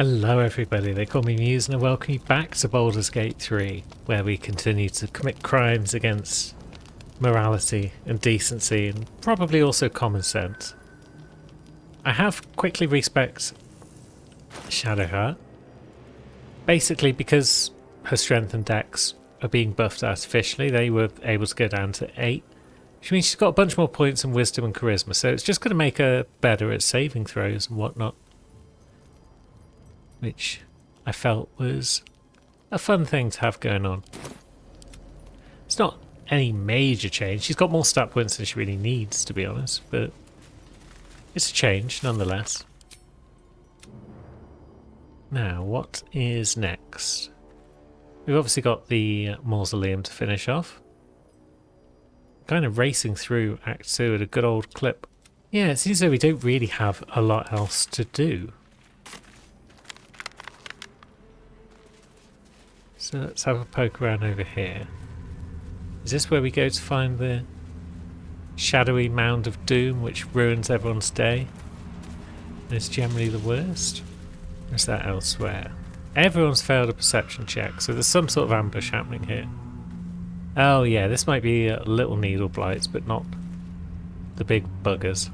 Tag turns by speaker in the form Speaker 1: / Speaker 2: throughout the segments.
Speaker 1: Hello everybody, they call me Muse and I welcome you back to Baldur's Gate 3, where we continue to commit crimes against morality and decency and probably also common sense. I have quickly respect Shadowheart, basically because her strength and dex are being buffed artificially. They were able to go down to 8, which means she's got a bunch more points in wisdom and charisma, so it's just going to make her better at saving throws and whatnot, which I felt was a fun thing to have going on. It's not any major change. She's got more stat points than she really needs, to be honest, but it's a change nonetheless. Now, what is next? We've obviously got the mausoleum to finish off. Kind of racing through Act 2 at a good old clip. Yeah, it seems like we don't really have a lot else to do. So let's have a poke around over here. Is this where we go to find the shadowy mound of doom which ruins everyone's day? And it's generally the worst? Or is that elsewhere? Everyone's failed a perception check, so there's some sort of ambush happening here. Oh yeah, this might be little needle blights, but not the big buggers.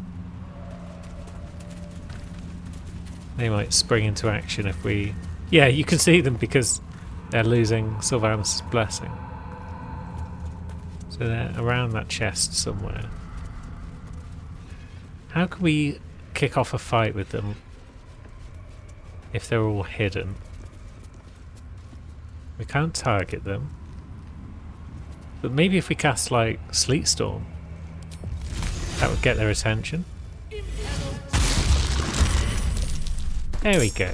Speaker 1: They might spring into action if we... Yeah, you can see them because they're losing Sylvanas' blessing. So they're around that chest somewhere. How can we kick off a fight with them if they're all hidden? We can't target them. But maybe if we cast like Sleet Storm, that would get their attention. There we go.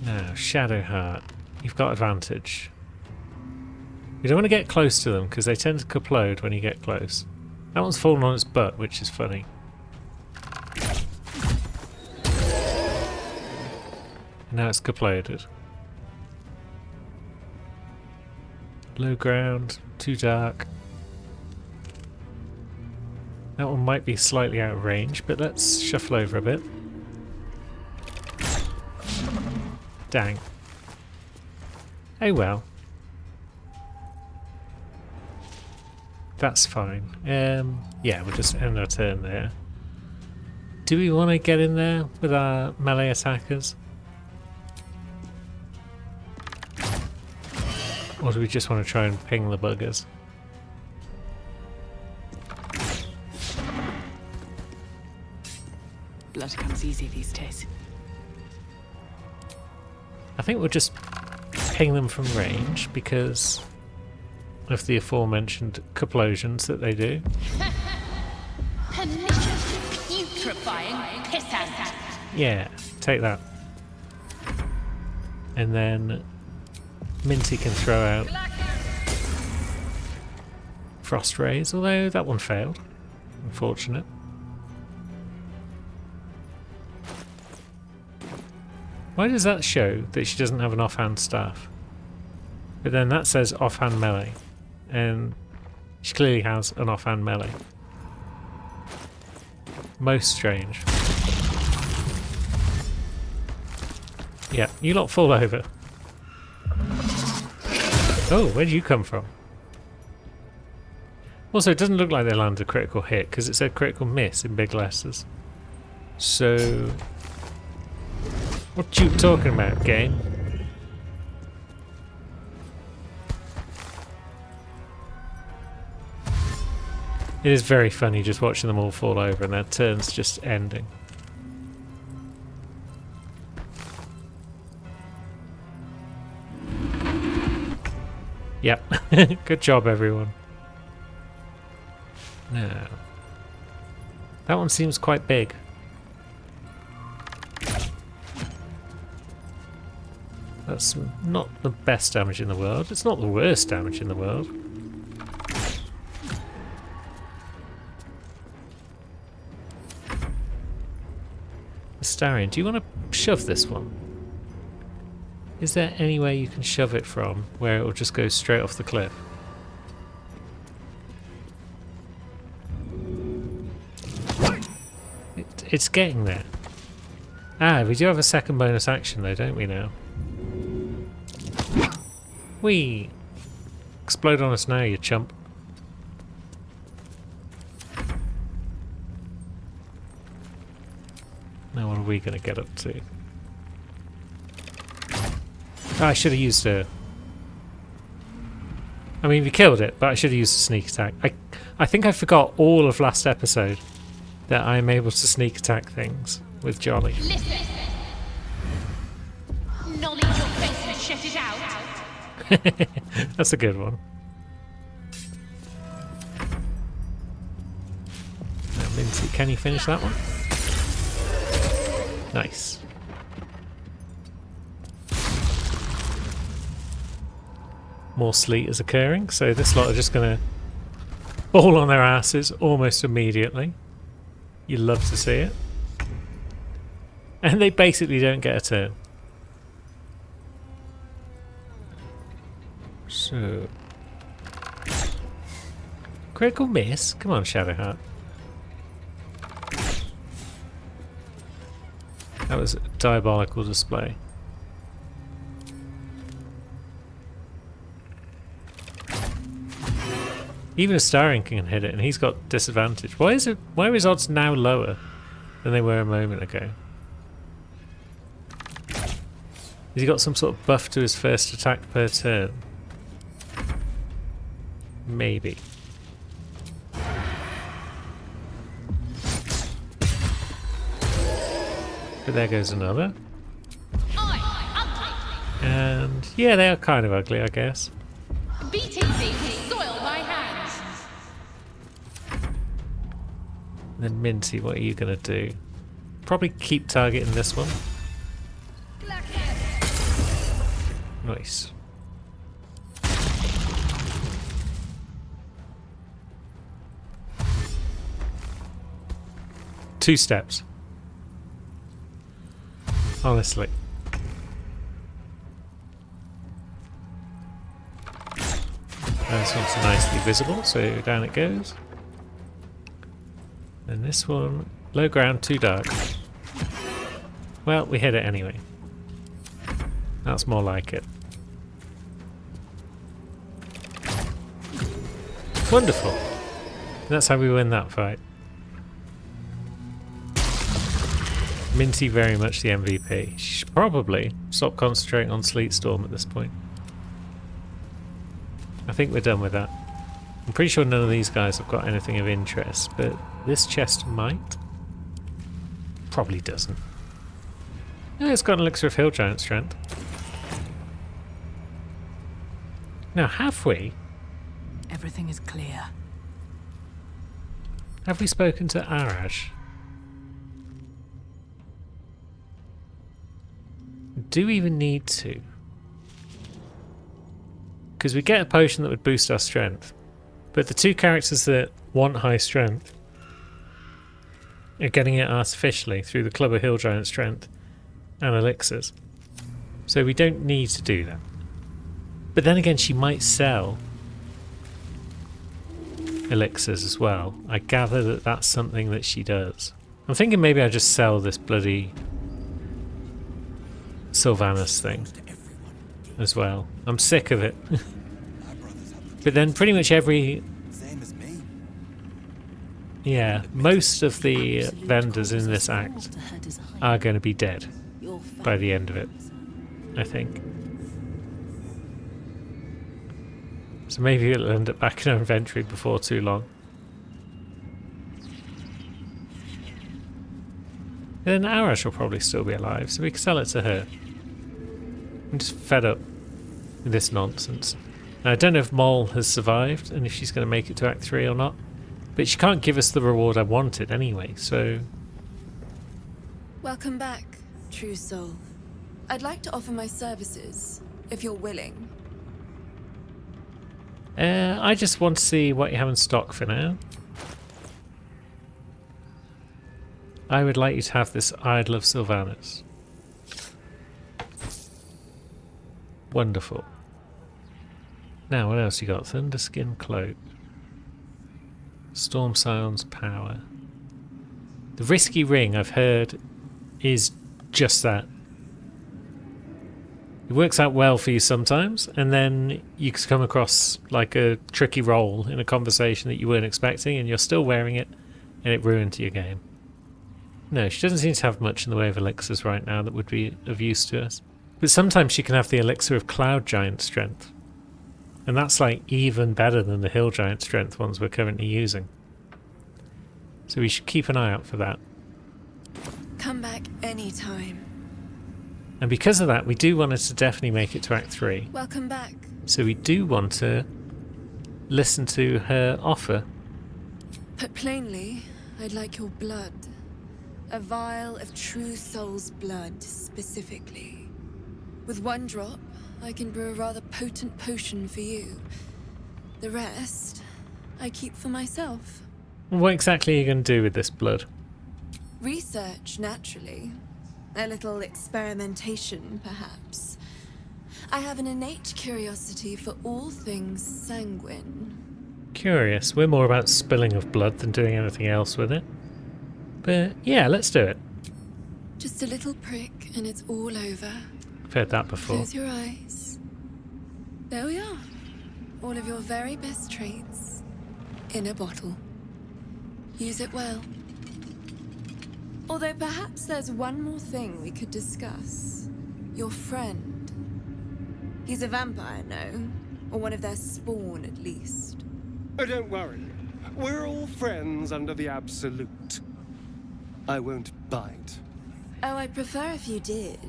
Speaker 1: Now, Shadowheart, you've got advantage. You don't want to get close to them because they tend to kaplode when you get close. That one's fallen on its butt, which is funny. Now it's kaploded. Low ground, too dark. That one might be slightly out of range, but let's shuffle over a bit. Dang. Oh well. That's fine. Yeah, we'll just end our turn there. Do we want to get in there with our melee attackers? Or do we just want to try and ping the buggers?
Speaker 2: Blood comes easy these days.
Speaker 1: I think we'll just ping them from range because of the aforementioned kaplosions that they do.
Speaker 3: Pernicious, putrefying pissant.
Speaker 1: Yeah, take that. And then Minty can throw out Frost Rays, although that one failed. Unfortunate. Why does that show that she doesn't have an offhand staff? But then that says offhand melee. And she clearly has an offhand melee. Most strange. Yeah, you lot fall over. Oh, where did you come from? Also, it doesn't look like they landed a critical hit because it said critical miss in big letters. So, what you talking about, game? It is very funny just watching them all fall over and their turns just ending. Yep, good job everyone. Now, that one seems quite big. That's not the best damage in the world. It's not the worst damage in the world. Astarion, do you want to shove this one? Is there any way you can shove it from where it will just go straight off the cliff? It's getting there. Ah, we do have a second bonus action though, don't we now? Whee! Explode on us now, you chump. Now what are we going to get up to? Oh, I should have used a... I mean, we killed it, but I should have used a sneak attack. I think I forgot all of last episode that I'm able to sneak attack things with Jolly.
Speaker 3: Listen. Knowledge your face and shut it out.
Speaker 1: That's a good one. Now, Minty, can you finish that one? Nice. More sleet is occurring, so this lot are just going to fall on their asses almost immediately. You love to see it. And they basically don't get a turn. So... critical miss? Come on, Shadowheart. That was a diabolical display. Even a Starring can hit it, and he's got disadvantage. Why are his odds now lower than they were a moment ago? Has he got some sort of buff to his first attack per turn? Maybe. But there goes another. And yeah, they are kind of ugly, I guess.
Speaker 3: Beating thee will soil my hands.
Speaker 1: And then Minty, what are you going to do? Probably keep targeting this one. Nice. Two steps. Honestly. This one's nicely visible, so down it goes. And this one, low ground, too dark. Well, we hit it anyway. That's more like it. Wonderful. That's how we win that fight. Minty very much the MVP. She should probably stop concentrating on Sleet Storm at this point. I think we're done with that. I'm pretty sure none of these guys have got anything of interest, but this chest might. Probably doesn't. Yeah, it's got an elixir of Hill Giant Strength. Now, have we
Speaker 2: Everything is clear.
Speaker 1: spoken to Arash? Do we even need to? Because we get a potion that would boost our strength. But the two characters that want high strength are getting it artificially through the Club of Hill Giant Strength and elixirs. So we don't need to do that. But then again, she might sell elixirs as well. I gather that that's something that she does. I'm thinking maybe I just sell this bloody Sylvanas thing as well. I'm sick of it. But then pretty much every... yeah, most of the vendors in this act are going to be dead by the end of it, I think. So maybe it'll end up back in our inventory before too long. Then Arash will probably still be alive, so we can sell it to her. I'm just fed up with this nonsense. Now, I don't know if Mol has survived and if she's going to make it to Act 3 or not, but she can't give us the reward I wanted anyway, so...
Speaker 4: Welcome back, true soul. I'd like to offer my services, if you're willing.
Speaker 1: I just want to see what you have in stock for now. I would like you to have this Idol of Sylvanas. Wonderful. Now, what else you got? Thunderskin Cloak. Storm Silence Power. The Risky Ring, I've heard, is just that. It works out well for you sometimes, and then you come across like a tricky role in a conversation that you weren't expecting, and you're still wearing it, and it ruined your game. No, she doesn't seem to have much in the way of elixirs right now that would be of use to us. But sometimes she can have the elixir of Cloud Giant Strength. And that's like even better than the Hill Giant Strength ones we're currently using. So we should keep an eye out for that.
Speaker 4: Come back anytime.
Speaker 1: And because of that, we do want her to definitely make it to Act 3.
Speaker 4: Welcome back.
Speaker 1: So we do want to listen to her offer.
Speaker 4: Put plainly, I'd like your blood. A vial of true soul's blood, specifically. With one drop, I can brew a rather potent potion for you. The rest, I keep for myself.
Speaker 1: What exactly are you going to do with this blood?
Speaker 4: Research, naturally. A little experimentation, perhaps. I have an innate curiosity for all things sanguine.
Speaker 1: Curious. We're more about spilling of blood than doing anything else with it. But yeah, let's do it.
Speaker 4: Just a little prick and it's all over.
Speaker 1: I've heard that before.
Speaker 4: Close your eyes. There we are. All of your very best traits in a bottle. Use it well. Although perhaps there's one more thing we could discuss. Your friend. He's a vampire, no? Or one of their spawn, at least.
Speaker 5: Oh, don't worry. We're all friends under the Absolute. I won't bite.
Speaker 4: Oh, I'd prefer if you did.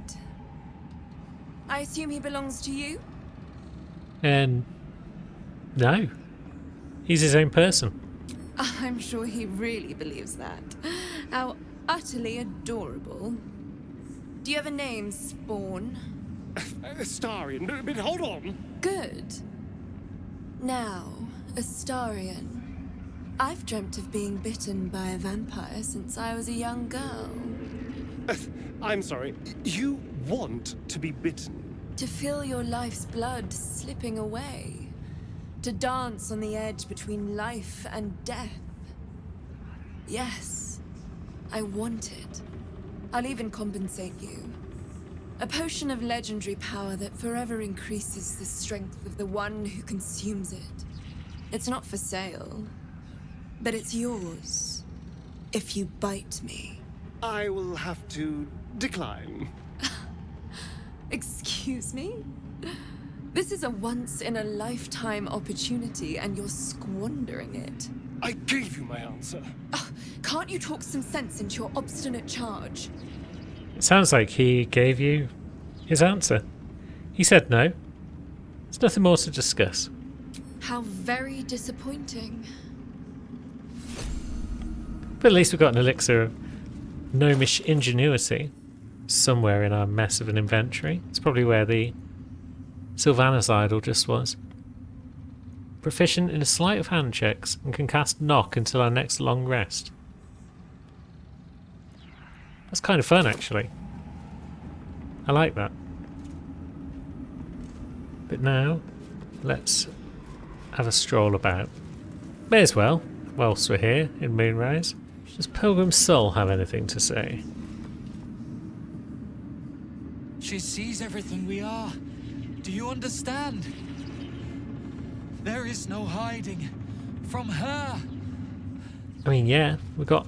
Speaker 4: I assume he belongs to you?
Speaker 1: And no. He's his own person.
Speaker 4: I'm sure he really believes that. How utterly adorable. Do you have a name, Spawn?
Speaker 5: Astarion, but hold on.
Speaker 4: Good. Now, Astarion. I've dreamt of being bitten by a vampire since I was a young girl.
Speaker 5: I'm sorry. You want to be bitten?
Speaker 4: To feel your life's blood slipping away. To dance on the edge between life and death. Yes, I want it. I'll even compensate you. A potion of legendary power that forever increases the strength of the one who consumes it. It's not for sale, but it's yours if you bite me.
Speaker 5: I will have to decline.
Speaker 4: Excuse me? This is a once-in-a-lifetime opportunity, and you're squandering it.
Speaker 5: I gave you my answer.
Speaker 4: Can't you talk some sense into your obstinate charge?
Speaker 1: It sounds like he gave you his answer. He said no. There's nothing more to discuss.
Speaker 4: How very disappointing.
Speaker 1: But at least we've got an elixir of gnomish ingenuity somewhere in our mess of an inventory. It's probably where the Sylvanas idol just was. Proficient in a sleight of hand checks and can cast knock until our next long rest. That's kind of fun, actually. I like that. But now, let's have a stroll about. May as well, whilst we're here in Moonrise. Does Pilgrim Soul have anything to say?
Speaker 6: She sees everything we are. Do you understand? There is no hiding from her.
Speaker 1: I mean, yeah, we've got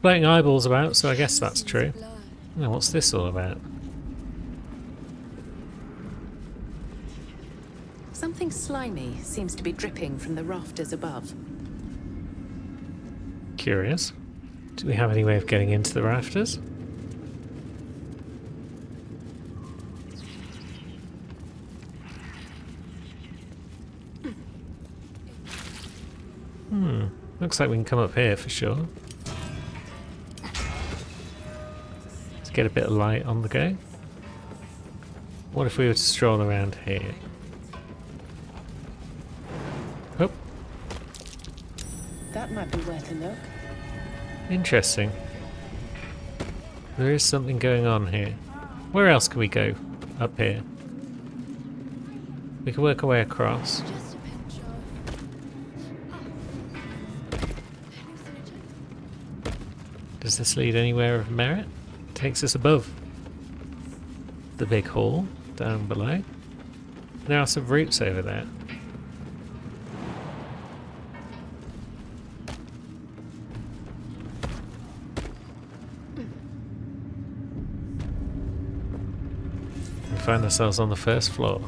Speaker 1: floating eyeballs about, so I guess that's true.
Speaker 4: Blood.
Speaker 1: Now, what's this all about?
Speaker 2: Something slimy seems to be dripping from the rafters above.
Speaker 1: Curious. Do we have any way of getting into the rafters? Looks like we can come up here for sure. Let's get a bit of light on the go. What if we were to stroll around here? Oh,
Speaker 2: That might be worth a look.
Speaker 1: interesting. There is something going on here. Where else can we go up here? We can work our way across.
Speaker 4: Just a pinch of...
Speaker 1: Does this lead anywhere of merit? Takes us above. the big hall down below. There are some roots over there. We find ourselves on the first floor.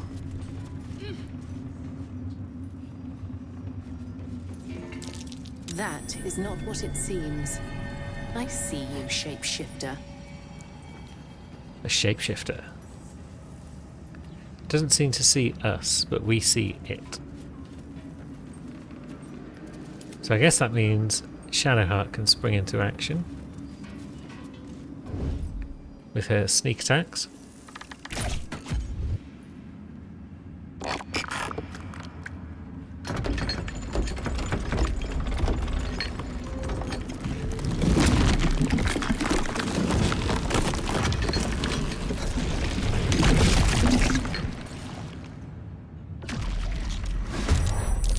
Speaker 2: That is not what it seems. I see you, shapeshifter.
Speaker 1: A shapeshifter. Doesn't seem to see us, but we see it. So I guess that means Shadowheart can spring into action with her sneak attacks.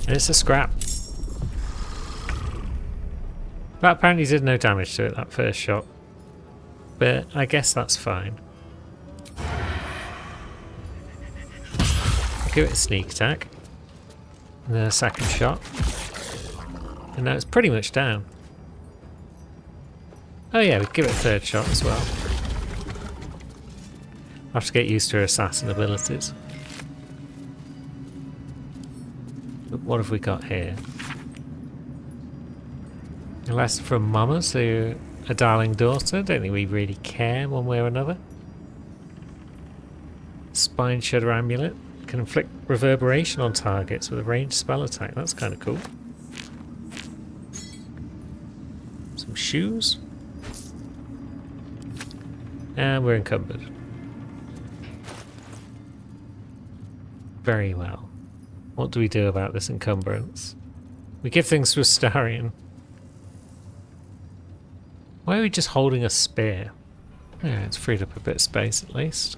Speaker 1: And it's a scrap. That apparently did no damage to it, that first shot. But I guess that's fine. I'll give it a sneak attack. And then a second shot. And now it's pretty much down. Oh yeah, we give it a third shot as well. I have to get used to her assassin abilities. But what have we got here? A lesson from Mama to a darling daughter. Don't think we really care one way or another. Spine Shudder Amulet. Can inflict reverberation on targets with a ranged spell attack. That's kind of cool. Some shoes. And we're encumbered. Very well. What do we do about this encumbrance? We give things to Astarion. Why are we just holding a spear? Yeah, it's freed up a bit of space at least.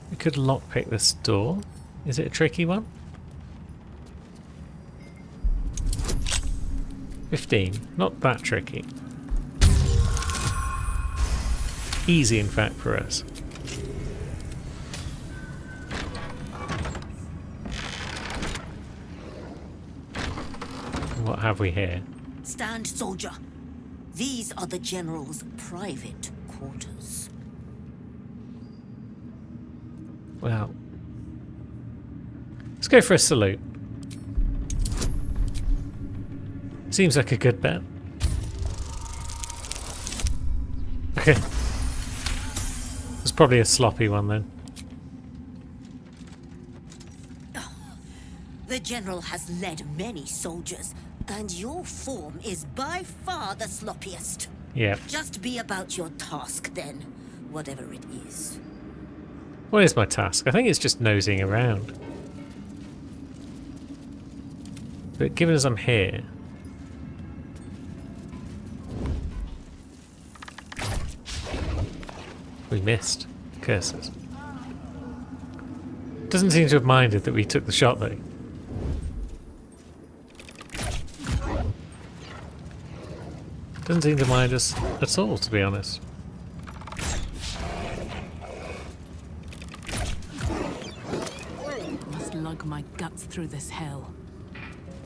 Speaker 1: We could lockpick this door. Is it a tricky one? 15. Not that tricky. Easy, in fact, for us. What have we here?
Speaker 7: Stand, soldier. These are the General's private quarters.
Speaker 1: Well, let's go for a salute. Seems like a good bet. Okay. It's probably a sloppy one then.
Speaker 7: The General has led many soldiers, and your form is by far the sloppiest.
Speaker 1: Yeah.
Speaker 7: Just be about your task then, whatever it is.
Speaker 1: What is my task? I think it's just nosing around. But given as I'm here... We missed. Curses. Doesn't seem to have minded that we took the shot though. Doesn't seem to mind us at all, to be honest.
Speaker 2: Must lug my guts through this hell.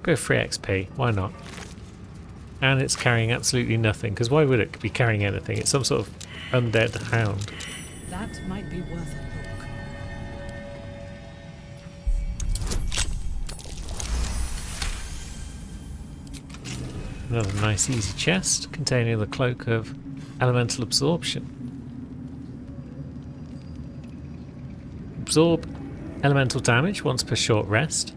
Speaker 1: Go free XP, why not? And it's carrying absolutely nothing, because why would it be carrying anything? It's some sort of undead hound.
Speaker 2: That might be worth a look.
Speaker 1: Another nice easy chest containing the cloak of elemental absorption. Absorb elemental damage once per short rest.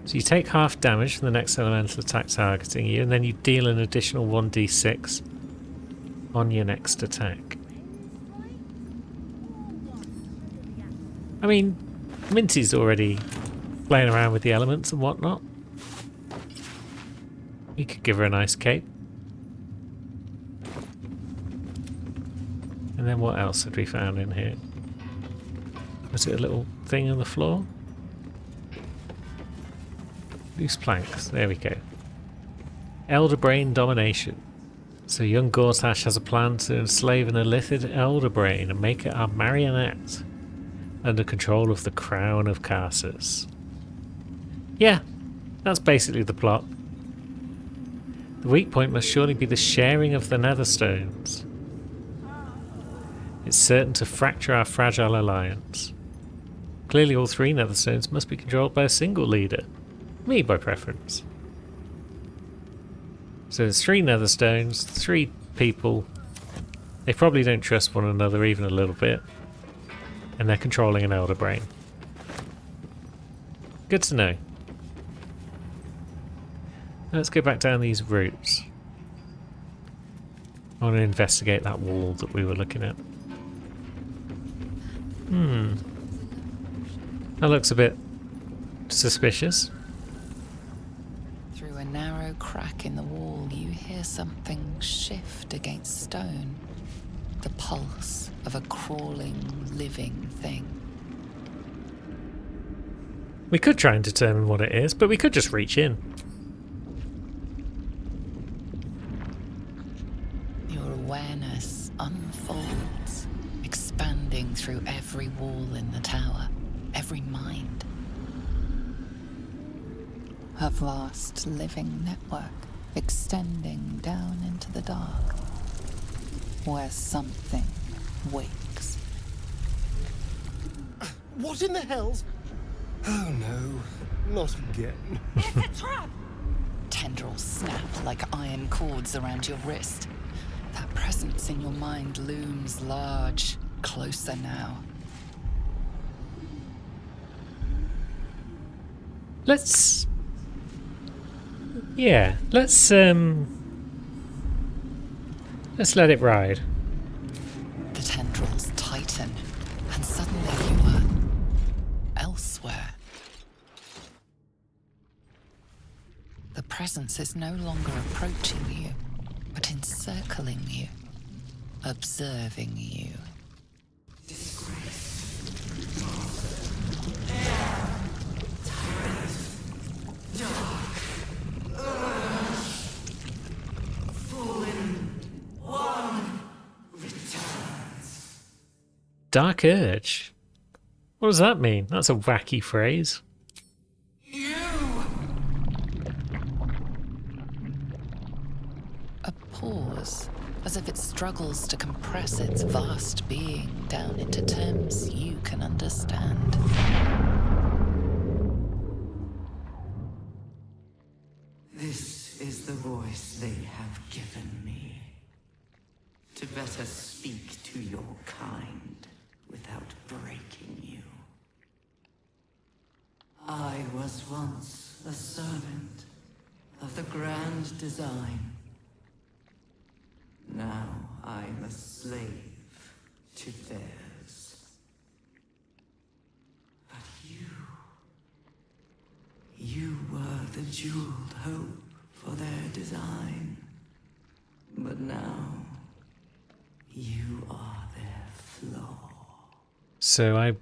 Speaker 1: So you take half damage from the next elemental attack targeting you, and then you deal an additional 1d6 on your next attack. I mean, Minty's already playing around with the elements and whatnot. We could give her a nice cape. And then what else had we found in here? Was it a little thing on the floor? Loose planks. There we go. Elder Brain Domination. So young Gortash has a plan to enslave an illithid elder brain and make it our marionette under control of the Crown of Karsus. Yeah, that's basically the plot. The weak point must surely be the sharing of the Netherstones. It's certain to fracture our fragile alliance. Clearly all 3 Netherstones must be controlled by a single leader. Me by preference. So there's 3 Netherstones, 3 people. They probably don't trust one another even a little bit. And they're controlling an Elder Brain. Good to know. Let's go back down these routes. I want to investigate that wall that we were looking at. That looks a bit suspicious.
Speaker 8: Through a narrow crack in the wall, you hear something shift against stone. The pulse of a crawling, living thing.
Speaker 1: We could try and determine what it is, but we could just reach in.
Speaker 8: Your awareness unfolds, expanding through every wall in the tower, every mind. A vast living network extending down into the dark, where something wakes.
Speaker 5: What in the hell's... Oh no, not again.
Speaker 8: Tendrils snap like iron cords around your wrist. That presence in your mind looms large, closer now.
Speaker 1: Let's let it ride.
Speaker 8: The tendrils tighten, and suddenly you are elsewhere. The presence is no longer approaching you, but encircling you, observing you.
Speaker 1: Dark Urge? What does that mean? That's a wacky phrase.
Speaker 8: A pause, as if it struggles to compress its vast being down into terms you can understand.
Speaker 9: This is the voice they have given me. To better speak to your kind without breaking you. I was once a servant of the grand design. Now I'm a slave to theirs. But you were the jeweled hope for their design. But now, you are their flaw.
Speaker 1: So I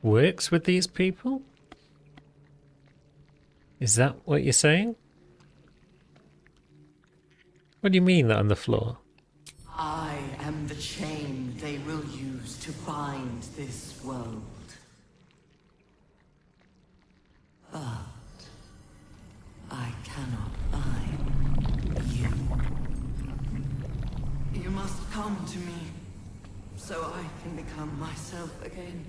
Speaker 1: works with these people? Is that what you're saying? What do you mean that I'm the flaw?
Speaker 9: I am the chain they will use to bind this world. But I cannot bind you. You must come to me, so I can become myself again.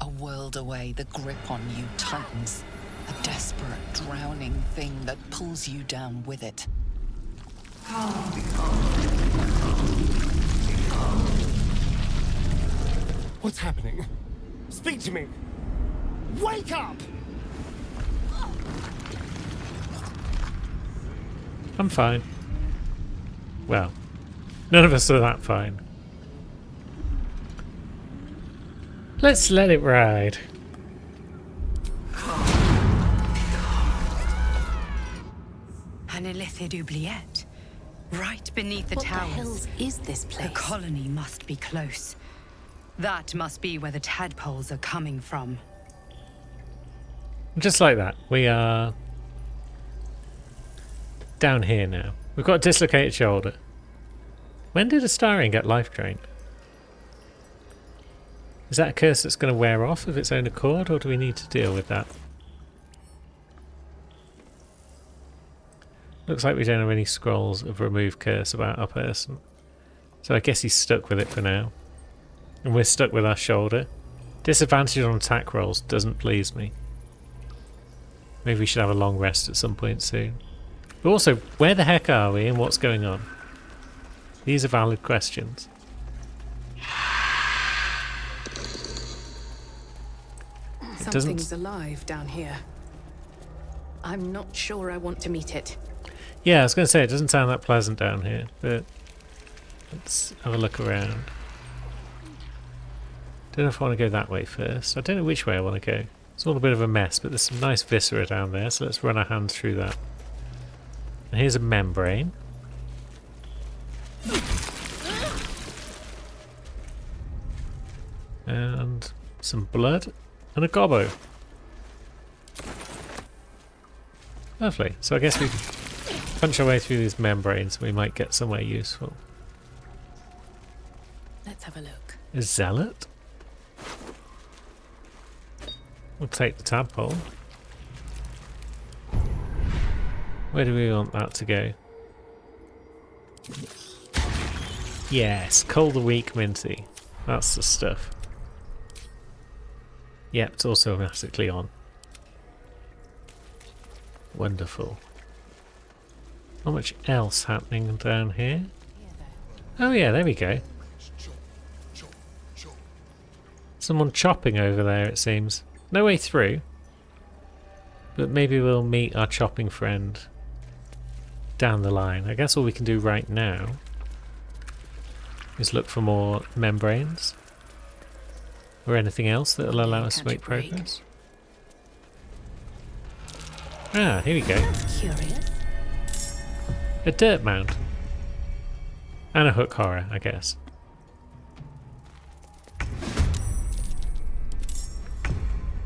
Speaker 8: A world away, the grip on you tightens. A desperate, drowning thing that pulls you down with it.
Speaker 9: Come,
Speaker 5: What's happening? Speak to me! Wake up!
Speaker 1: I'm fine. Well, none of us are that fine. Let's let it ride.
Speaker 10: An illithid oubliette. Right beneath the
Speaker 2: What the
Speaker 10: towers.
Speaker 2: hells is this place?
Speaker 10: The colony must be close. That must be where the tadpoles are coming from.
Speaker 1: Just like that. We are down here now. We've got a dislocated shoulder. When did Astarion get life drained? Is that a curse that's going to wear off of its own accord, or do we need to deal with that? Looks like we don't have any scrolls of remove curse about our person. So I guess he's stuck with it for now. And we're stuck with our shoulder. Disadvantage on attack rolls doesn't please me. Maybe we should have a long rest at some point soon. But also, where the heck are we and what's going on? These are valid questions.
Speaker 2: Something's alive down here. I'm not sure I want to meet it.
Speaker 1: Yeah, I was going to say, it doesn't sound that pleasant down here, but let's have a look around. Don't know if I want to go that way first. I don't know which way I want to go. It's all a bit of a mess, but there's some nice viscera down there, so let's run our hands through that. And here's a membrane. And some blood and a gobbo. Lovely. So I guess we punch our way through these membranes and we might get somewhere useful.
Speaker 2: Let's have a look.
Speaker 1: A zealot? We'll take the tadpole. Where do we want that to go? Yes, Cull the Weak Minty. That's the stuff. Yep, it's also automatically on. Wonderful. Not much else happening down here. Oh yeah, there we go. Someone chopping over there, it seems. No way through. But maybe we'll meet our chopping friend down the line. I guess all we can do right now is look for more membranes. Or anything else that will allow us to make progress. Ah, here we go.
Speaker 2: Curious.
Speaker 1: A dirt mound. And a hook horror, I guess.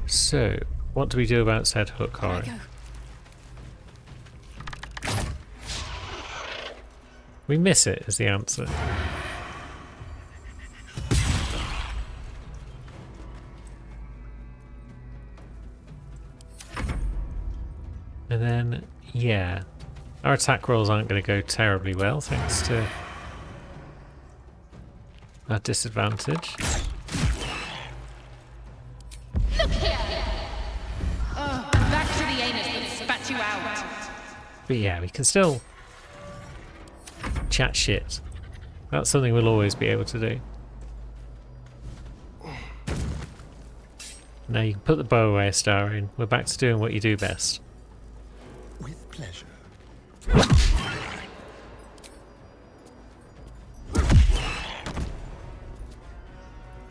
Speaker 1: So, what do we do about said hook horror? We miss it, is the answer. And then, yeah, our attack rolls aren't going to go terribly well thanks to our disadvantage.
Speaker 3: Look here! Back to the anus that spat you out.
Speaker 1: But yeah, we can still chat shit. That's something we'll always be able to do. Now you can put the bow away, Astarion. We're back to doing what you do best.
Speaker 5: With pleasure.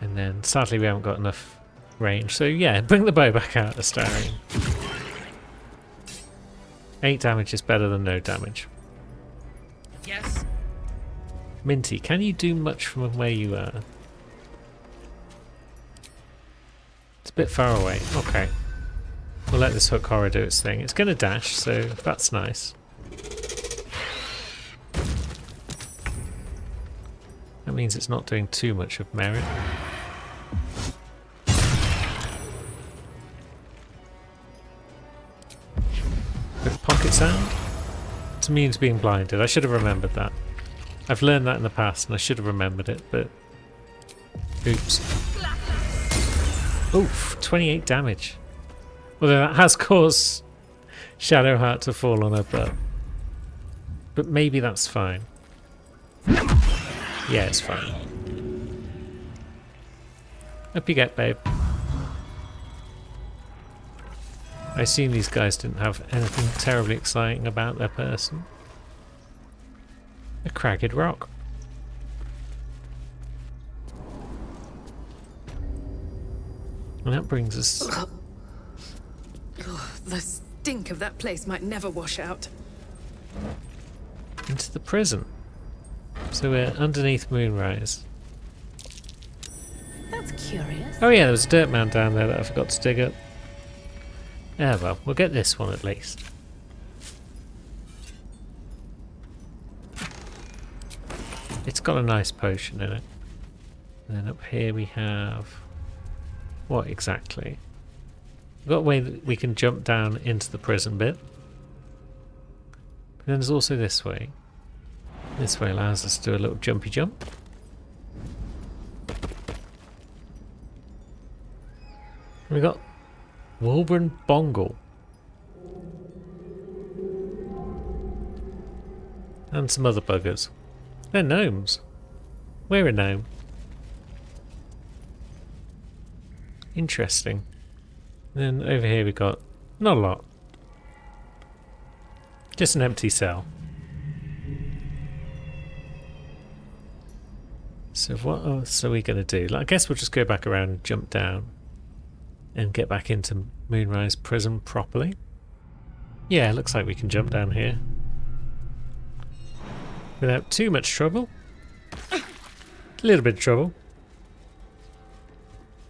Speaker 1: And then sadly we haven't got enough range. So yeah, bring the bow back out, Astarion. 8 damage is better than no damage.
Speaker 3: Yes.
Speaker 1: Minty, can you do much from where you are? It's a bit far away. Okay. We'll let this hook horror do its thing. It's going to dash, so that's nice. That means it's not doing too much of merit. Bit of pocket sound? It's immune to being blinded. I should have remembered that. I've learned that in the past and I should have remembered it, but... Oops. Oof, 28 damage. Although that has caused Shadowheart to fall on her butt. But maybe that's fine. Yeah, it's fine. Up you get, babe. I assume these guys didn't have anything terribly exciting about their person. A cragged rock. And that brings us...
Speaker 2: The stink of that place might never wash out.
Speaker 1: into the prison. So we're underneath Moonrise.
Speaker 2: That's curious.
Speaker 1: Oh yeah, there was a dirt mound down there that I forgot to dig up. Yeah, well, we'll get this one at least. It's got a nice potion in it. And then up here we have... What exactly? We've got a way that we can jump down into the prison bit. But then there's also this way. This way allows us to do a little jumpy jump. We got Wulbren Bongle. And some other buggers. They're gnomes. We're a gnome. Interesting. And then over here we got not a lot. Just an empty cell. So what else are we going to do? I guess we'll just go back around and jump down and get back into Moonrise Prison properly. Yeah, looks like we can jump down here without too much trouble. A little bit of trouble.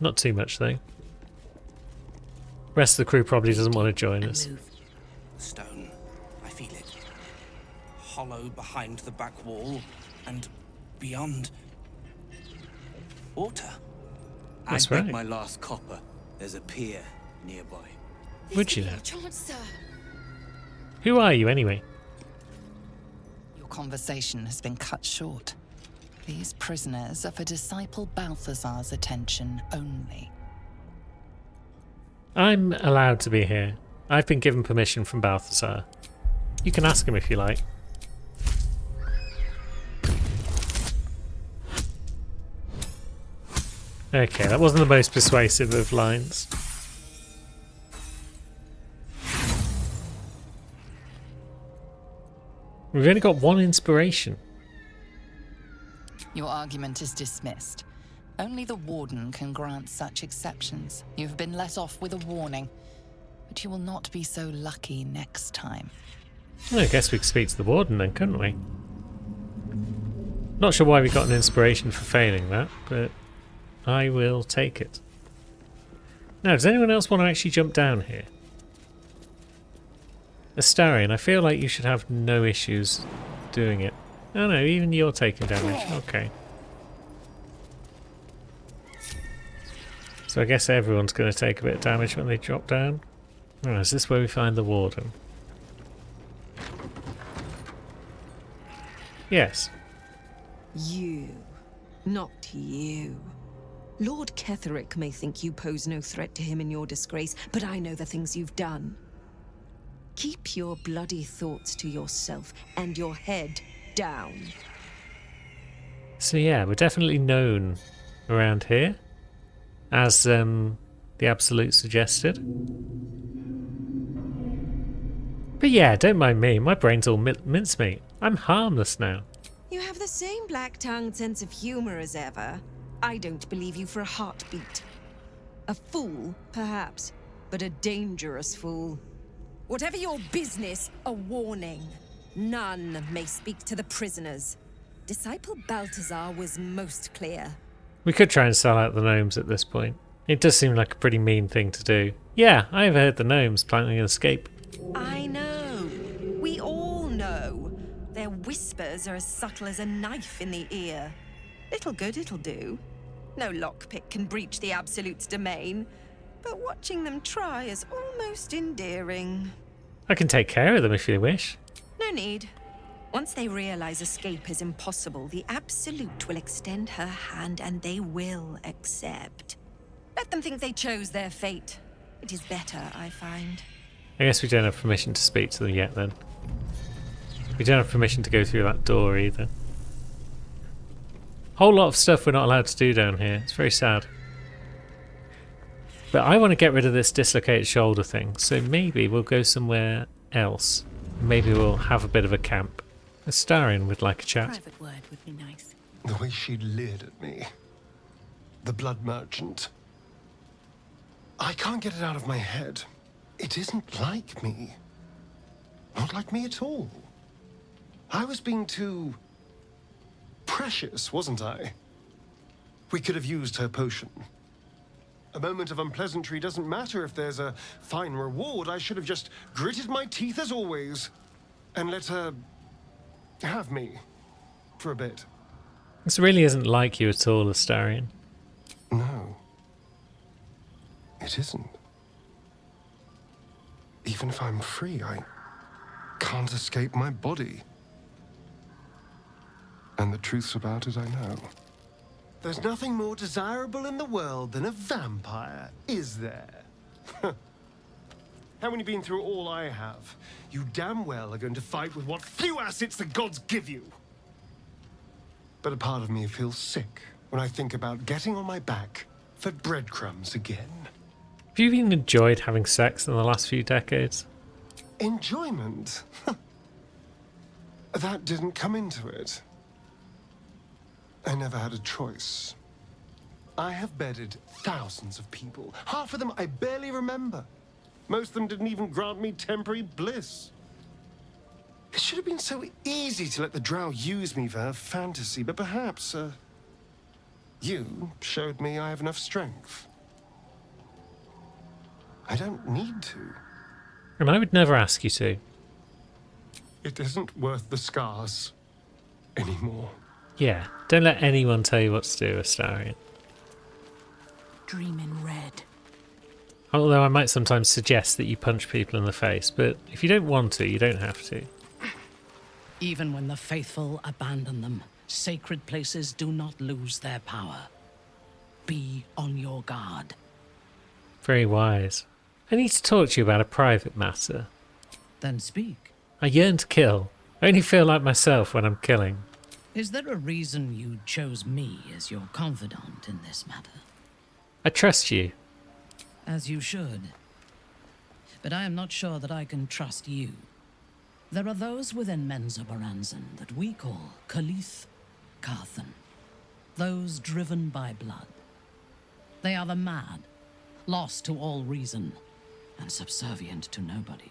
Speaker 1: Not too much though. Rest of the crew probably doesn't want to join us.
Speaker 11: Stone. I feel it. Hollow behind the back wall and beyond. Water.
Speaker 1: That's
Speaker 11: I
Speaker 1: right.
Speaker 11: bet my last copper. There's a pier nearby.
Speaker 1: Would you know?
Speaker 4: Chance, sir.
Speaker 1: Who are you anyway?
Speaker 8: Your conversation has been cut short. These prisoners are for Disciple Balthazar's attention only.
Speaker 1: I'm allowed to be here. I've been given permission from Balthazar. You can ask him if you like. Okay, that wasn't the most persuasive of lines. We've only got one inspiration.
Speaker 8: Your argument is dismissed. Only the Warden can grant such exceptions. You've been let off with a warning, but you will not be so lucky next time.
Speaker 1: Well, I guess we could speak to the Warden then, couldn't we? Not sure why we got an inspiration for failing that, but I will take it. Now, does anyone else want to actually jump down here? Astarion, I feel like you should have no issues doing it. Oh no, even you're taking damage. Okay. So I guess everyone's going to take a bit of damage when they drop down. Oh, is this where we find the Warden? Yes.
Speaker 12: You. Not you. Lord Ketherick may think you pose no threat to him in your disgrace, but I know the things you've done. Keep your bloody thoughts to yourself and your head down.
Speaker 1: So yeah, we're definitely known around here, as the Absolute suggested. But yeah, don't mind me, my brain's all mincemeat. I'm harmless now.
Speaker 12: You have the same black-tongued sense of humor as ever. I don't believe you for a heartbeat. A fool, perhaps, but a dangerous fool. Whatever your business, a warning. None may speak to the prisoners. Disciple Balthazar was most clear.
Speaker 1: We could try and sell out the gnomes at this point. It does seem like a pretty mean thing to do. Yeah, I overheard the gnomes planning an escape.
Speaker 12: I know. We all know. Their whispers are as subtle as a knife in the ear. Little good it'll do. No lockpick can breach the Absolute's domain, but watching them try is almost endearing.
Speaker 1: I can take care of them if you wish.
Speaker 12: No need. Once they realize escape is impossible, the Absolute will extend her hand and they will accept. Let them think they chose their fate. It is better, I find.
Speaker 1: I guess we don't have permission to speak to them yet then. We don't have permission to go through that door either. Whole lot of stuff we're not allowed to do down here. It's very sad. But I want to get rid of this dislocated shoulder thing, so maybe we'll go somewhere else. Maybe we'll have a bit of a camp. Astarion would like a chat.
Speaker 7: Private word would be nice.
Speaker 5: The way she leered at me. The blood merchant. I can't get it out of my head. It isn't like me. Not like me at all. I was being too precious, wasn't I? We could have used her potion. A moment of unpleasantry doesn't matter if there's a fine reward. I should have just gritted my teeth as always and let her have me for a bit.
Speaker 1: This really isn't like you at all, Astarion.
Speaker 5: No. It isn't. Even if I'm free, I can't escape my body. And the truths about it I know. There's nothing more desirable in the world than a vampire, is there? And when you've been through all I have, you damn well are going to fight with what few assets the gods give you. But a part of me feels sick when I think about getting on my back for breadcrumbs again.
Speaker 1: Have you even enjoyed having sex in the last few decades?
Speaker 5: Enjoyment? That didn't come into it. I never had a choice. I have bedded thousands of people. Half of them I barely remember. Most of them didn't even grant me temporary bliss. It should have been so easy to let the drow use me for her fantasy, but perhaps, you showed me I have enough strength. I don't need to.
Speaker 1: And I would never ask you to.
Speaker 5: It isn't worth the scars anymore.
Speaker 1: Yeah, don't let anyone tell you what to do, Astarion.
Speaker 7: Dream in red.
Speaker 1: Although I might sometimes suggest that you punch people in the face, but if you don't want to, you don't have to.
Speaker 13: Even when the faithful abandon them, sacred places do not lose their power. Be on your guard.
Speaker 1: Very wise. I need to talk to you about a private matter.
Speaker 13: Then speak.
Speaker 1: I yearn to kill. I only feel like myself when I'm killing.
Speaker 13: Is there a reason you chose me as your confidant in this matter?
Speaker 1: I trust you.
Speaker 13: As you should. But I am not sure that I can trust you. There are those within Menzoberranzan that we call Khalith Carthan. Those driven by blood. They are the mad, lost to all reason, and subservient to nobody.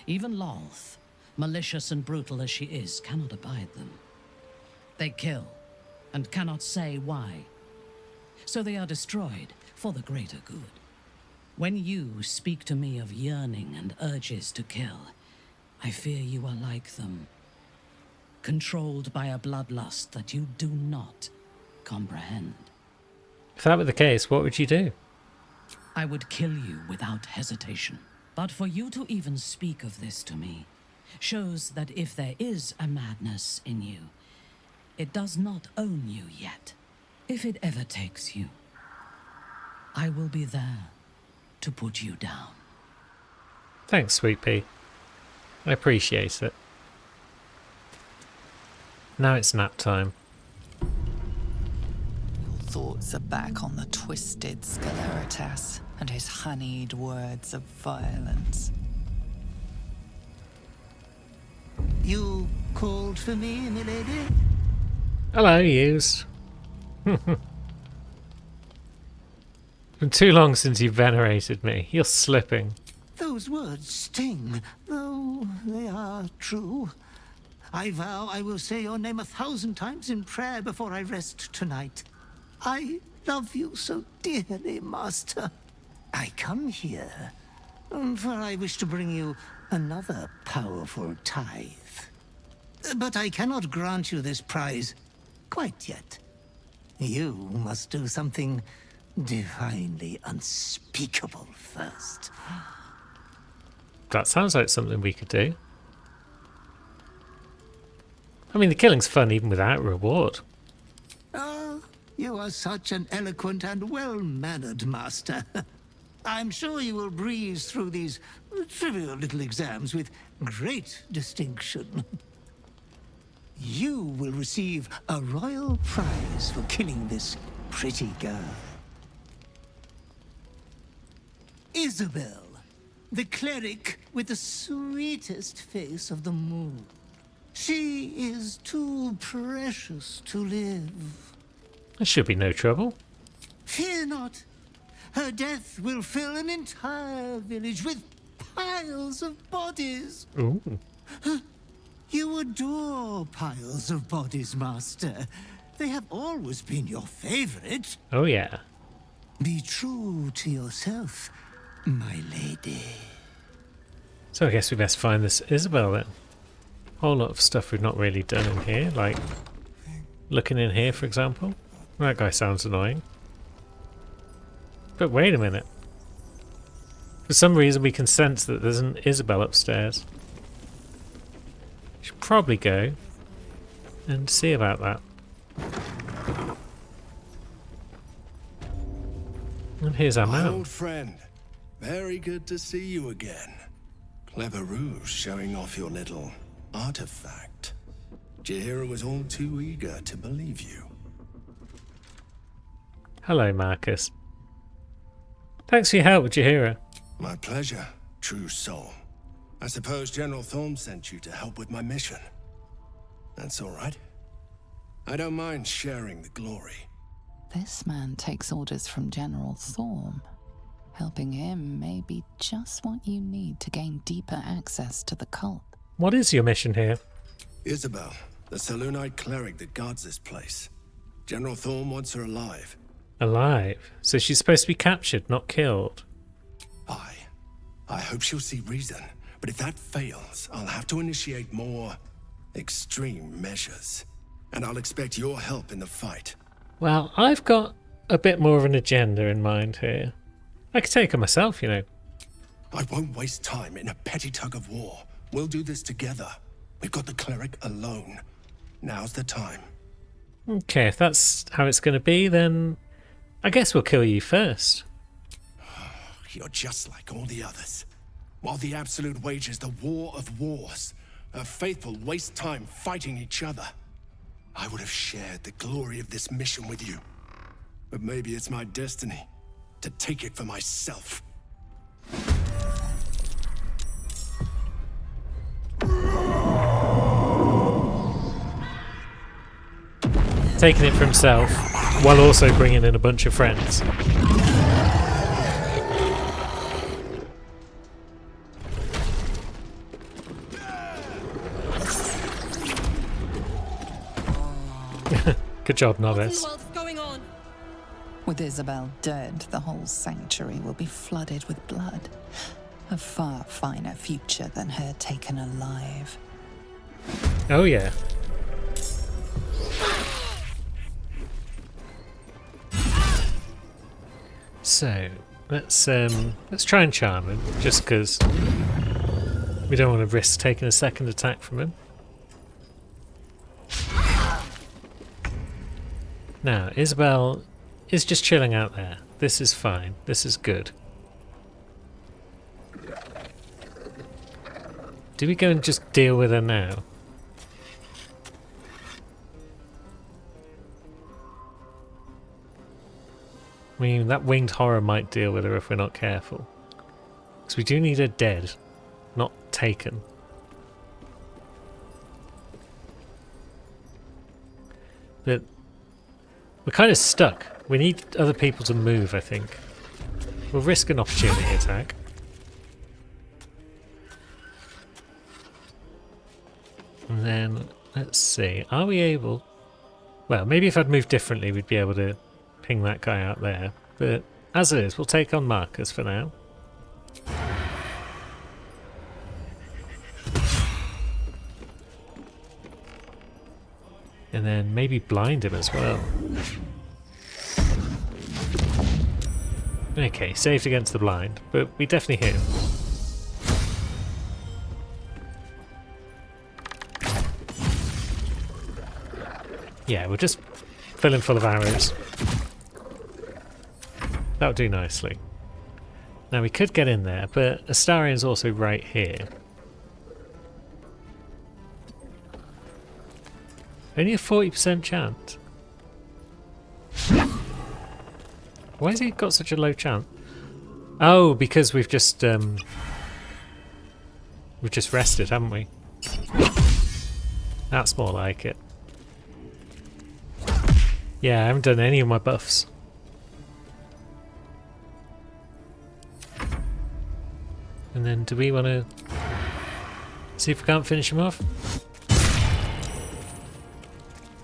Speaker 13: Even Lolth, malicious and brutal as she is, cannot abide them. They kill, and cannot say why. So they are destroyed for the greater good. When you speak to me of yearning and urges to kill, I fear you are like them. Controlled by a bloodlust that you do not comprehend.
Speaker 1: If that were the case, what would you do?
Speaker 13: I would kill you without hesitation. But for you to even speak of this to me shows that if there is a madness in you, it does not own you yet. If it ever takes you, I will be there to put you down.
Speaker 1: Thanks, Sweet Pea. I appreciate it. Now it's nap time.
Speaker 8: Your thoughts are back on the twisted Sceleritas and his honeyed words of violence.
Speaker 14: You called for me, milady?
Speaker 1: Hello, yous. Been too long since you venerated me. You're slipping.
Speaker 14: Those words sting, though they are true. I vow I will say your name 1,000 times in prayer before I rest tonight. I love you so dearly, Master. I come here, for I wish to bring you another powerful tithe. But I cannot grant you this prize quite yet. You must do something divinely unspeakable first.
Speaker 1: That sounds like something we could do. I mean, the killing's fun even without reward.
Speaker 14: Ah, you are such an eloquent and well-mannered master. I'm sure you will breeze through these trivial little exams with great distinction. You will receive a royal prize for killing this pretty girl. Isabel, the cleric with the sweetest face of them all. She is too precious to live.
Speaker 1: There should be no trouble.
Speaker 14: Fear not. Her death will fill an entire village with piles of bodies.
Speaker 1: Ooh.
Speaker 14: You adore piles of bodies, Master. They have always been your favorite.
Speaker 1: Oh, yeah.
Speaker 14: Be true to yourself, my lady.
Speaker 1: So I guess we best find this Isabel then. Whole lot of stuff we've not really done in here, like Looking in here, for example. That guy sounds annoying. But wait a minute. For some reason we can sense that there's an Isabel upstairs. Should probably go and see about that. And here's our
Speaker 15: My
Speaker 1: man.
Speaker 15: old friend. Very good to see you again. Clever ruse showing off your little artifact. Jaheira was all too eager to believe you.
Speaker 1: Hello, Marcus. Thanks for your help with Jaheira.
Speaker 15: My pleasure, true soul. I suppose General Thorm sent you to help with my mission. That's all right. I don't mind sharing the glory.
Speaker 8: This man takes orders from General Thorm. Helping him may be just what you need to gain deeper access to the cult.
Speaker 1: What is your mission here?
Speaker 15: Isabel, the Selûnite cleric that guards this place. General Thorm wants her alive.
Speaker 1: Alive? So she's supposed to be captured, not killed.
Speaker 15: I hope she'll see reason, but if that fails, I'll have to initiate more extreme measures. And I'll expect your help in the fight.
Speaker 1: Well, I've got a bit more of an agenda in mind here. I could take her myself, you know.
Speaker 15: I won't waste time in a petty tug of war. We'll do this together. We've got the cleric alone. Now's the time.
Speaker 1: Okay, if that's how it's going to be, then I guess we'll kill you first.
Speaker 15: You're just like all the others. While the Absolute wages the war of wars, our faithful waste time fighting each other. I would have shared the glory of this mission with you. But maybe it's my destiny to take it for myself.
Speaker 1: Taking it for himself, while also bringing in a bunch of friends. Good job, novice.
Speaker 4: What's going on?
Speaker 8: With Isabel dead, the whole sanctuary will be flooded with blood. A far finer future than her taken alive.
Speaker 1: Oh yeah. So let's try and charm him, just because we don't want to risk taking a second attack from him. Now, Isabel is just chilling out there. This is fine. This is good. Do we go and just deal with her now? I mean, that winged horror might deal with her if we're not careful. Because we do need her dead, not taken. But we're kind of stuck. We need other people to move, I think. We'll risk an opportunity attack. And then, let's see, are we able... Well, maybe if I'd moved differently we'd be able to ping that guy out there. But as it is, we'll take on Marcus for now. And then maybe blind him as well. Okay, saved against the blind, but we definitely hit him. Yeah, we'll just fill him full of arrows. That'll do nicely. Now we could get in there, but Astarion's also right here. Only a 40% chance. Why has he got such a low chance? Oh, because we've just rested, haven't we? That's more like it. Yeah, I haven't done any of my buffs. And then do we want to see if we can't finish him off?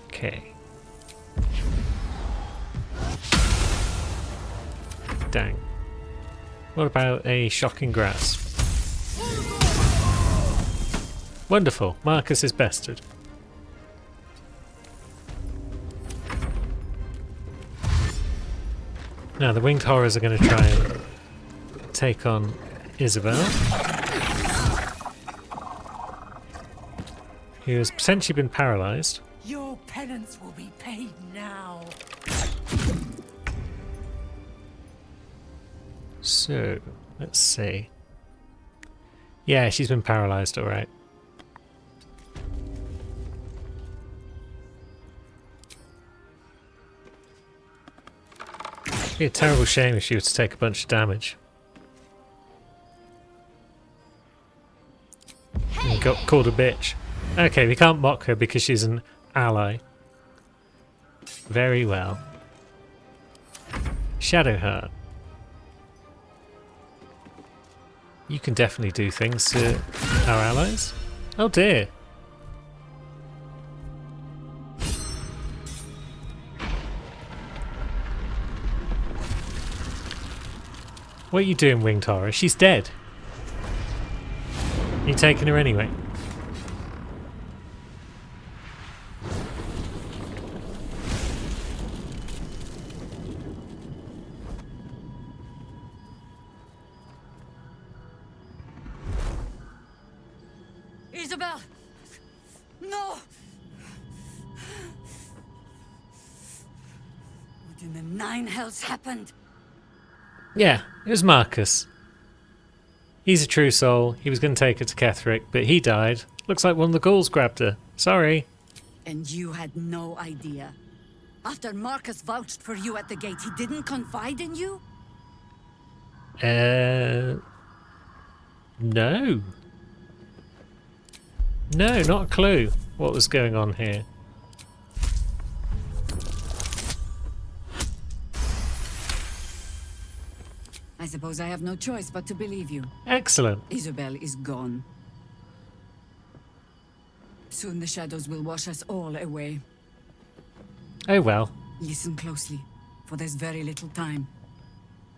Speaker 1: Okay. Dang. What about a shocking grasp? Wonderful. Marcus is bested. Now the winged horrors are going to try and take on Isabel, who has potentially been paralysed.
Speaker 9: Your penance will be paid now.
Speaker 1: So, let's see. Yeah, she's been paralysed, alright. It'd be a terrible shame if she was to take a bunch of damage. And got called a bitch. Okay, we can't mock her because she's an ally. Very well. Shadowheart. You can definitely do things to our allies. Oh dear. What are you doing, Winged Horror? She's dead. Are you taking her anyway?
Speaker 9: Isabel! No! What in the nine hells happened?
Speaker 1: Yeah, it was Marcus. He's a true soul. He was going to take her to Ketheric, but he died. Looks like one of the ghouls grabbed her. Sorry.
Speaker 9: And you had no idea? After Marcus vouched for you at the gate, he didn't confide in you?
Speaker 1: No. No, not a clue what was going on here.
Speaker 9: I suppose I have no choice but to believe you.
Speaker 1: Excellent.
Speaker 9: Isabel is gone. Soon the shadows will wash us all away.
Speaker 1: Oh well.
Speaker 9: Listen closely, for there's very little time.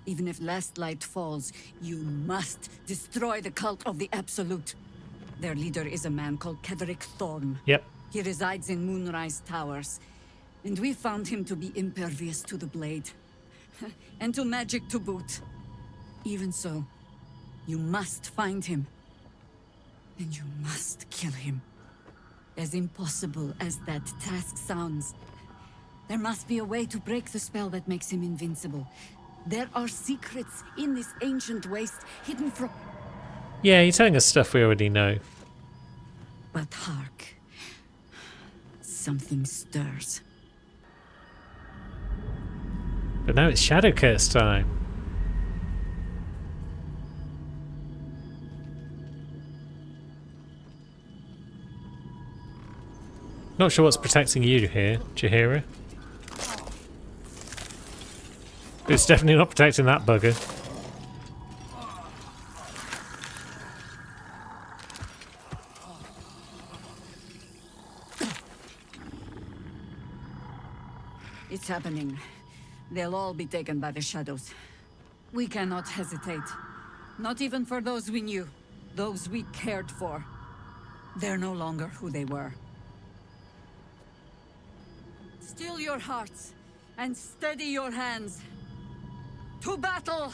Speaker 9: Even if last light falls, you must destroy the cult of the Absolute. Their leader is a man called Ketheric Thorn.
Speaker 1: Yep.
Speaker 9: He resides in Moonrise Towers, and we found him to be impervious to the blade. And to magic to boot. Even so, you must find him. And you must kill him. As impossible as that task sounds, there must be a way to break the spell that makes him invincible. There are secrets in this ancient waste hidden from...
Speaker 1: Yeah, you're telling us stuff we already know.
Speaker 9: But hark. Something stirs.
Speaker 1: But now it's Shadow Curse time. Not sure what's protecting you here, Jaheira. But it's definitely not protecting that bugger.
Speaker 9: It's happening. They'll all be taken by the shadows. We cannot hesitate. Not even for those we knew. Those we cared for. They're no longer who they were. Still your hearts, and steady your hands. To battle!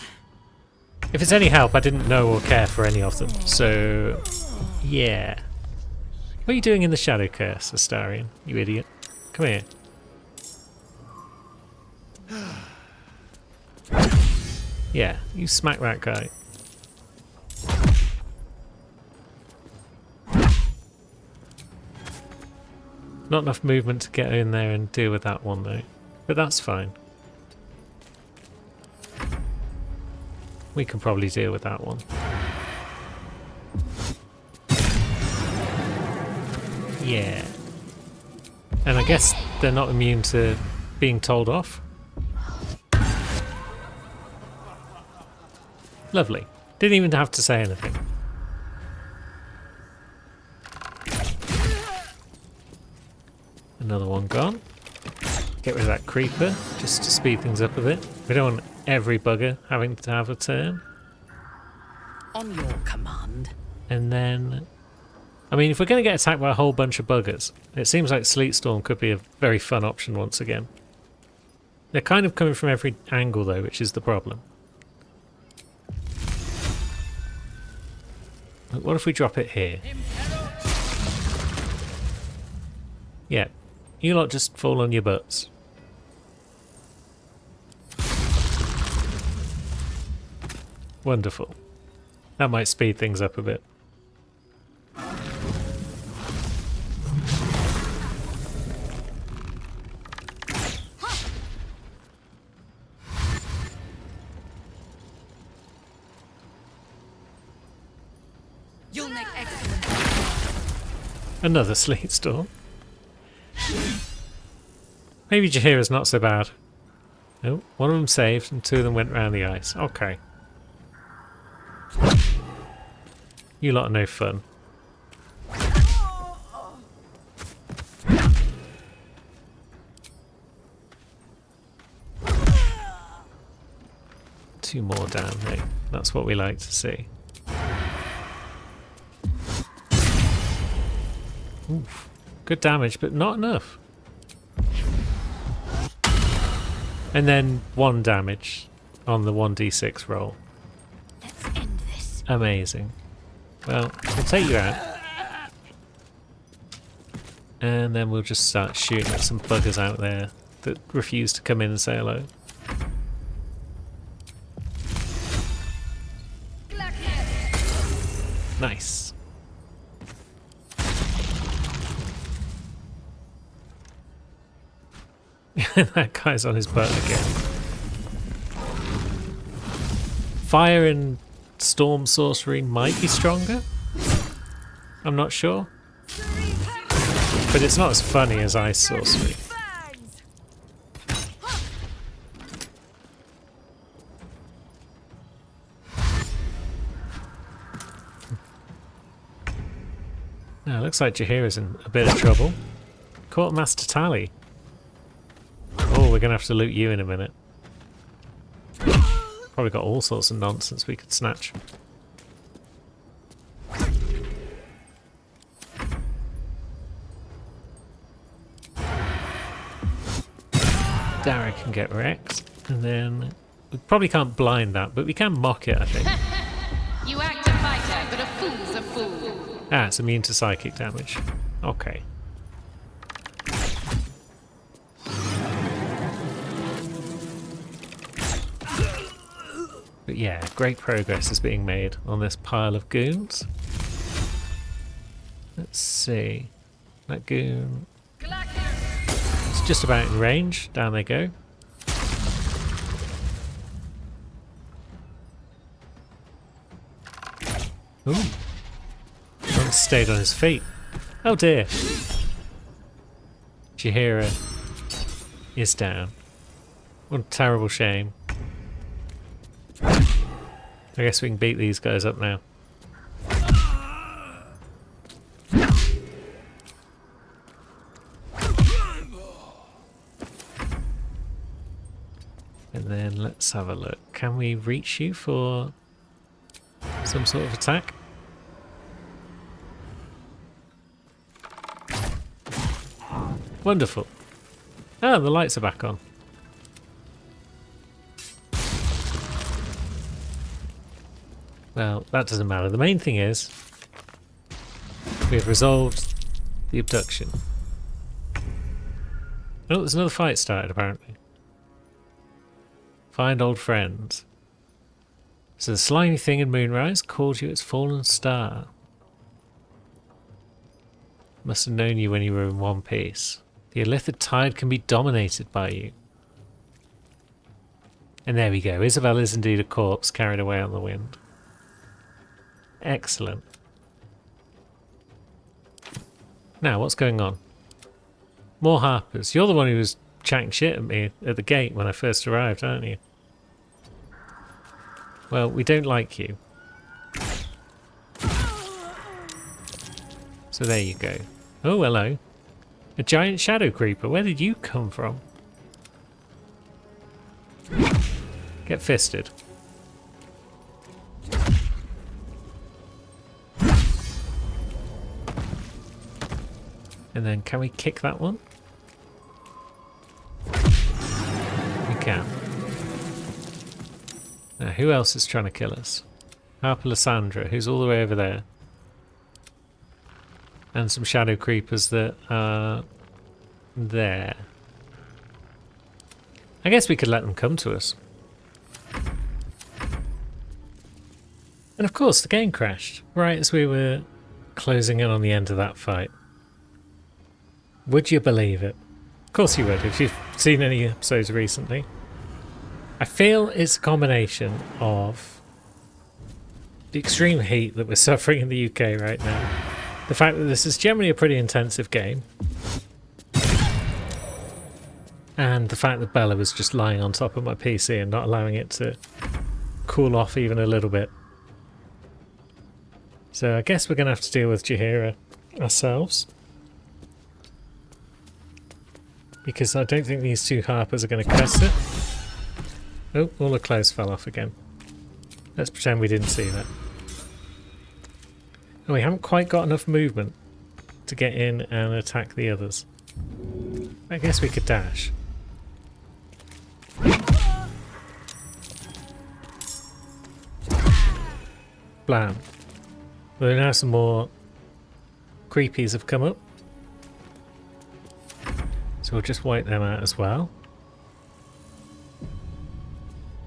Speaker 1: If it's any help, I didn't know or care for any of them, so... yeah. What are you doing in the Shadow Curse, Astarion, you idiot? Come here. Yeah, you smack that guy. Not enough movement to get in there and deal with that one though. But that's fine. We can probably deal with that one. Yeah. And I guess they're not immune to being told off. Lovely. Didn't even have to say anything. Another one gone. Get rid of that creeper, just to speed things up a bit. We don't want every bugger having to have a turn.
Speaker 10: On your command.
Speaker 1: And then... I mean, if we're going to get attacked by a whole bunch of buggers, it seems like Sleetstorm could be a very fun option once again. They're kind of coming from every angle though, which is the problem. What if we drop it here? Yeah, you lot just fall on your butts. Wonderful. That might speed things up a bit.
Speaker 9: You'll make excellent.
Speaker 1: Another sleet storm. Maybe Jaheira's not so bad. No, one of them saved and two of them went round the ice. Okay. You lot are no fun. Two more down, mate. That's what we like to see. Oof. Good damage, but not enough. And then 1 damage on the 1d6 roll.
Speaker 7: Let's end this.
Speaker 1: Amazing. Well, we'll take you out. And then we'll just start shooting at some buggers out there that refuse to come in and say hello. Nice. That guy's on his butt again. Fire and storm sorcery might be stronger. I'm not sure. But it's not as funny as ice sorcery. Now, it looks like Jaheira's in a bit of trouble. Quartermaster Tally. Oh, we're going to have to loot you in a minute. Probably got all sorts of nonsense we could snatch. Dara can get wrecked. And then... we probably can't blind that, but we can mock it, I think.
Speaker 3: You act a fighter, but a fool's a fool.
Speaker 1: Ah, it's immune to psychic damage. Okay. But yeah, great progress is being made on this pile of goons. Let's see. That goon... it's just about in range. Down they go. Ooh. One stayed on his feet. Oh dear. Jaheira is down. What a terrible shame. I guess we can beat these guys up now. And then let's have a look. Can we reach you for some sort of attack? Wonderful. Oh, the lights are back on. Well, that doesn't matter. The main thing is we've resolved the abduction. Oh, there's another fight started apparently. Find old friends. So the slimy thing in Moonrise called you its fallen star. Must have known you when you were in one piece. The Illithid tide can be dominated by you. And there we go. Isabel is indeed a corpse carried away on the wind. Excellent. Now, what's going on? More Harpers. You're the one who was chatting shit at me at the gate when I first arrived, aren't you? Well, we don't like you. So there you go. Oh, hello. A giant shadow creeper. Where did you come from? Get fisted. And then can we kick that one? can. Now, who else is trying to kill us? Harper Lysandra, who's all the way over there. And some shadow creepers that are there. I guess we could let them come to us. And of course, the game crashed right as we were closing in on the end of that fight. Would you believe it? Of course you would, if you've seen any episodes recently. I feel it's a combination of the extreme heat that we're suffering in the UK right now, the fact that this is generally a pretty intensive game, and the fact that Bella was just lying on top of my PC and not allowing it to cool off even a little bit. So I guess we're going to have to deal with Jaheira ourselves, because I don't think these two Harpers are going to cut it. Oh, all the clothes fell off again. Let's pretend we didn't see that. Oh, we haven't quite got enough movement to get in and attack the others. I guess we could dash. Blam. Well, now some more creepies have come up. So we'll just wipe them out as well.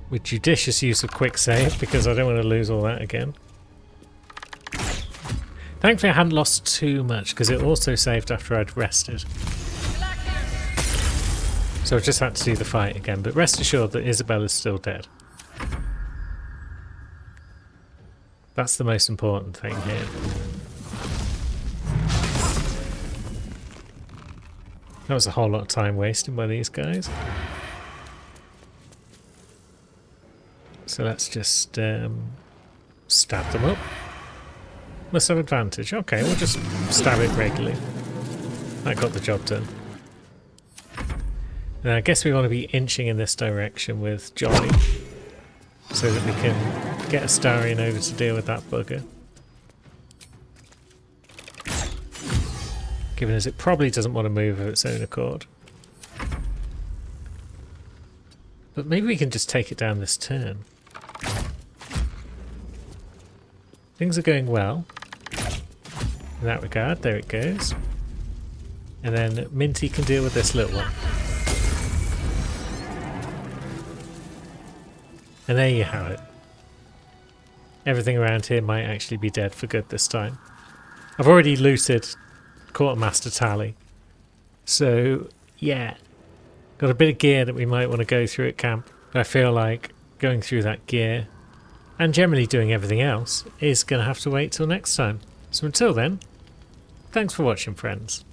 Speaker 1: With judicious use of quick save, because I don't want to lose all that again. Thankfully I hadn't lost too much, because it also saved after I'd rested. So I just had to do the fight again, but rest assured that Isabella's still dead. That's the most important thing here. That was a whole lot of time wasted by these guys. So let's just stab them up. Must have advantage. Okay, we'll just stab it regularly. That got the job done. Now I guess we want to be inching in this direction with Johnny, so that we can get Astarion over to deal with that bugger. Given as it probably doesn't want to move of its own accord. But maybe we can just take it down this turn. Things are going well in that regard. There it goes. And then Minty can deal with this little one. And there you have it. Everything around here might actually be dead for good this time. I've already looted Quartermaster Tally. So, yeah. Got a bit of gear that we might want to go through at camp. But I feel like going through that gear and generally doing everything else is going to have to wait till next time. So until then, thanks for watching, friends.